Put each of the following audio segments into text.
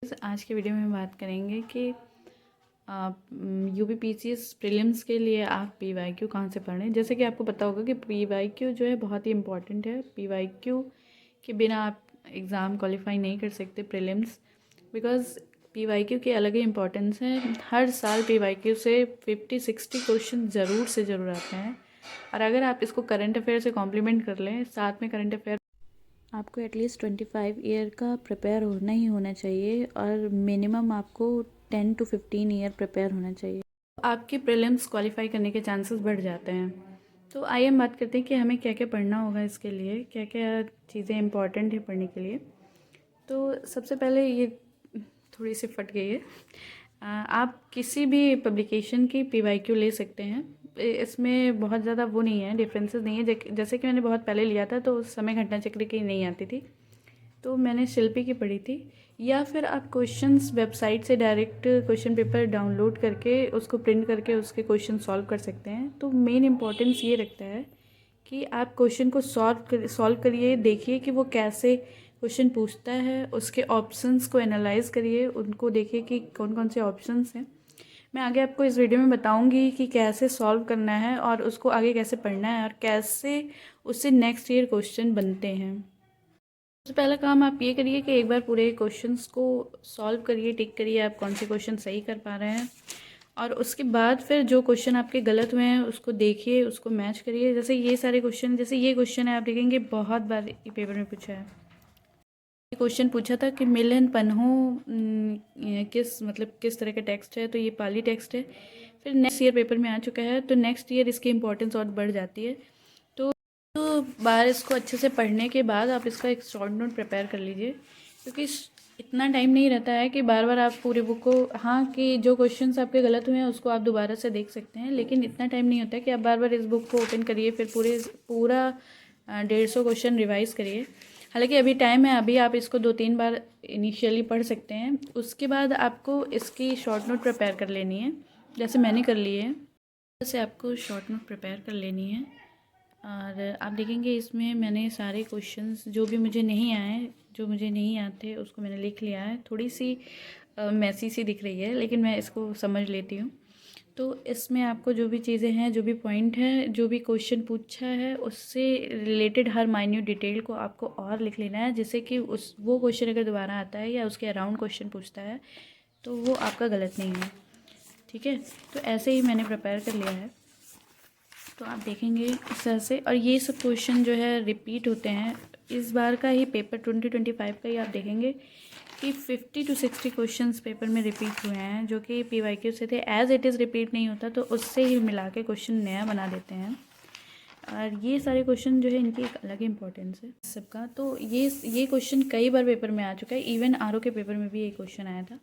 आज के वीडियो में बात करेंगे कि यूपीपीसीएस प्रीलिम्स के लिए आप पीवाईक्यू कहाँ से पढ़ें। जैसे कि आपको पता होगा कि पीवाईक्यू जो है बहुत ही इम्पॉर्टेंट है। पीवाईक्यू के बिना आप एग्ज़ाम क्वालिफाई नहीं कर सकते प्रीलिम्स, बिकॉज़ पीवाईक्यू की अलग ही इम्पोर्टेंस है। हर साल पीवाईक्यू से 50-60 क्वेश्चन ज़रूर से ज़रूर आते हैं, और अगर आप इसको करंट अफेयर से कॉम्प्लीमेंट कर लें, साथ में करंट अफेयर आपको एटलीस्ट 25 ईयर का प्रिपेयर होना ही होना चाहिए, और मिनिमम आपको 10 to 15 ईयर प्रिपेयर होना चाहिए। आपके प्रीलिम्स क्वालिफाई करने के चांसेस बढ़ जाते हैं। तो आइए हम बात करते हैं कि हमें क्या क्या पढ़ना होगा, इसके लिए क्या क्या चीज़ें इंपॉर्टेंट है पढ़ने के लिए। तो सबसे पहले ये थोड़ी सी फट गई है, आप किसी भी पब्लिकेशन की पीवाईक्यू ले सकते हैं। इसमें बहुत ज़्यादा वो नहीं है, डिफरेंसेस नहीं है। जैसे कि मैंने बहुत पहले लिया था तो उस समय घटना चक्र की नहीं आती थी, तो मैंने शिल्पी की पढ़ी थी। या फिर आप क्वेश्चंस वेबसाइट से डायरेक्ट क्वेश्चन पेपर डाउनलोड करके उसको प्रिंट करके उसके क्वेश्चन सॉल्व कर सकते हैं। तो मेन इंपॉर्टेंस ये रखता है कि आप क्वेश्चन को सॉल्व करिए, देखिए कि वो कैसे क्वेश्चन पूछता है, उसके ऑप्शंस को एनालाइज करिए, उनको देखिए कि कौन कौन से ऑप्शंस हैं। मैं आगे आपको इस वीडियो में बताऊंगी कि कैसे सॉल्व करना है और उसको आगे कैसे पढ़ना है और कैसे उससे नेक्स्ट ईयर क्वेश्चन बनते हैं। सबसे पहला काम आप ये करिए कि एक बार पूरे क्वेश्चंस को सॉल्व करिए, टिक करिए आप कौन से क्वेश्चन सही कर पा रहे हैं, और उसके बाद फिर जो क्वेश्चन आपके गलत हुए हैं उसको देखिए, उसको मैच करिए। जैसे ये सारे क्वेश्चन, जैसे ये क्वेश्चन है, आप देखेंगे बहुत बार ये पेपर में पूछा है। ये क्वेश्चन पूछा था कि मिलन पन्हो किस तरह का टेक्स्ट है, तो ये पाली टेक्स्ट है। फिर नेक्स्ट ईयर पेपर में आ चुका है, तो नेक्स्ट ईयर इसकी इंपॉर्टेंस और बढ़ जाती है। तो बार इसको अच्छे से पढ़ने के बाद आप इसका एक शॉर्ट नोट प्रिपेयर कर लीजिए, क्योंकि इतना टाइम नहीं रहता है कि बार बार आप पूरी बुक को, हाँ कि जो क्वेश्चंस आपके गलत हुए हैं उसको आप दोबारा से देख सकते हैं, लेकिन इतना टाइम नहीं होता है कि आप बार बार इस बुक को ओपन करिए फिर पूरा 150 क्वेश्चन रिवाइज़ करिए। हालांकि अभी टाइम है, अभी आप इसको 2-3 बार इनिशियली पढ़ सकते हैं। उसके बाद आपको इसकी शॉर्ट नोट प्रिपेयर कर लेनी है, जैसे मैंने कर ली है। जैसे आपको शॉर्ट नोट प्रिपेयर कर लेनी है, और आप देखेंगे इसमें मैंने सारे क्वेश्चंस जो भी मुझे नहीं आए, जो मुझे नहीं आते उसको मैंने लिख लिया है। थोड़ी सी मैसी सी दिख रही है, लेकिन मैं इसको समझ लेती हूँ। तो इसमें आपको जो भी चीज़ें हैं, जो भी पॉइंट है, जो भी क्वेश्चन पूछा है, उससे रिलेटेड हर माइन्यूट डिटेल को आपको और लिख लेना है, जिससे कि वो क्वेश्चन अगर दोबारा आता है या उसके अराउंड क्वेश्चन पूछता है तो वो आपका गलत नहीं है। ठीक है, तो ऐसे ही मैंने प्रिपेयर कर लिया है। तो आप देखेंगे इस तरह से, और ये सब क्वेश्चन जो है रिपीट होते हैं। इस बार का ही पेपर 2025 का ही आप देखेंगे कि 50 to 60 क्वेश्चंस पेपर में रिपीट हुए हैं, जो कि पीवाईक्यू से थे। एज इट इज़ रिपीट नहीं होता, तो उससे ही मिला के क्वेश्चन नया बना देते हैं। और ये सारे क्वेश्चन जो है इनकी एक अलग इंपॉर्टेंस है सबका। तो ये क्वेश्चन कई बार पेपर में आ चुका है, इवन आरओ के पेपर में भी ये क्वेश्चन आया था।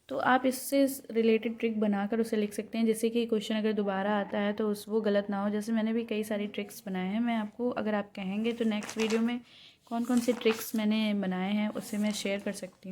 तो आप इससे रिलेटेड ट्रिक बनाकर उसे लिख सकते हैं, जैसे कि क्वेश्चन अगर दोबारा आता है तो वो गलत ना हो। जैसे मैंने भी कई सारी ट्रिक्स बनाए हैं, मैं आपको अगर आप कहेंगे तो नेक्स्ट वीडियो में कौन कौन से ट्रिक्स मैंने बनाए हैं उससे मैं शेयर कर सकती हूँ।